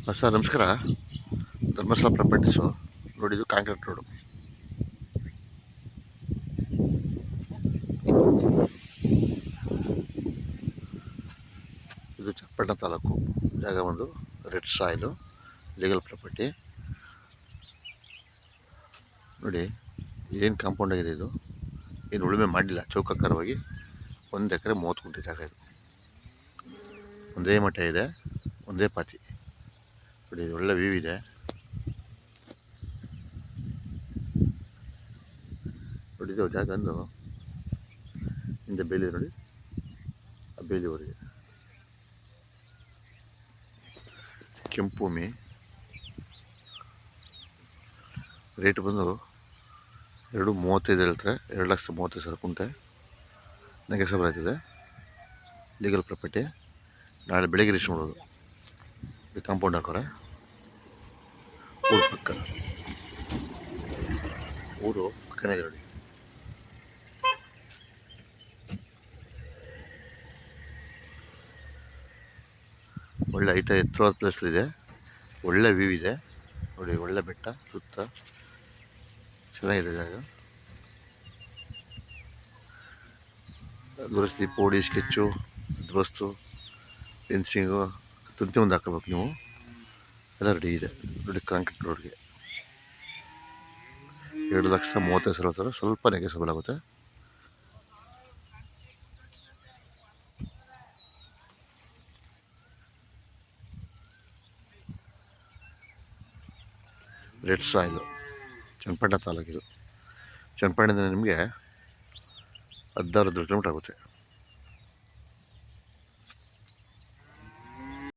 Sir ನಮಸ್ಕಾರ. Dharmasthala properties ನೋಡಿದ್ದು concrete road. ಇದು ಚನ್ನಪಟ್ಟಣ ತಾಲೂಕು. ಜಾಗ ಒಂದು ರೆಡ್ ಸಾಯಿಲು ಲೀಗಲ್ ಪ್ರಾಪರ್ಟಿ. ನೋಡಿ ಏನು ಕಾಂಪೌಂಡ್ ಆಗಿದೆ ಇದು. ಏನು ಉಳುಮೆ ಮಾಡಲಿಲ್ಲ, ಚೌಕಾಕಾರವಾಗಿ 1 ಎಕರೆ 30 ಗುಂಟೆ ಜಾಗ ಇದು. ಒಂದೇ ಮಠ ಇದೆ, ಒಂದೇ ಪಾತಿ. ನೋಡಿ ಒಳ್ಳೆ ವ್ಯೂ ಇದೆ. ನೋಡಿದ್ದು ಜಾಗ ಅಂದು ಹಿಂದೆ ಬೇಲಿ ನೋಡಿ, ಆ ಬೇಲಿವರೆಗೆ ಕೆಂಪು ಭೂಮಿ. ರೇಟ್ ಬಂದು 2.35 ಹೇಳ್ತಾರೆ. 2,35,000 ಕುಂಟೆ ನೆಗೆಸಬಲ್ ಆಯ್ತದೆ. Legal property. ನಾಳೆ ಬೆಳಗ್ಗೆ ರೀಚ್ ಮಾಡೋದು. ಈ ಕಾಂಪೌಂಡ್ ಹಾಕೋರೆ. ಊರು ಪಕ್ಕ, ಊರು ಪಕ್ಕನೇ ಇದೆ ನೋಡಿ. ಒಳ್ಳೆ ಎತ್ತರವಾದ ಪ್ಲೇಸಲ್ಲಿದೆ. ಒಳ್ಳೆ ವ್ಯೂ ಇದೆ ನೋಡಿ. ಒಳ್ಳೆ ಬೆಟ್ಟ ಸುತ್ತ ಚೆನ್ನಾಗಿದೆ ಜಾಗ. ದುರಸ್ತಿ, ಪೋಡಿ, ಸ್ಕೆಚ್ಚು, ದುರಸ್ತು, ಫೆನ್ಸಿಂಗು ತುಂತಿ ಒಂದು ಹಾಕೋಬೇಕು ನೀವು. ಎಲ್ಲ ರೆಡಿ ಇದೆ ನೋಡಿ. ಕಾಂಕ್ರೀಟ್ ರೋಡ್ಗೆ 2,35,000 ಸ್ವಲ್ಪ ನೆಗೆಸಬಲ್ ಆಗುತ್ತೆ. ರೆಡ್ ಸಾಯಿಲು, ಚನ್ನಪಟ್ಟಣ ತಾಲೂಕಿದು. ಚನ್ನಪಟ್ಟಣದಿಂದ ನಿಮಗೆ 16 ಕಿಲೋಮೀಟರ್ ಆಗುತ್ತೆ.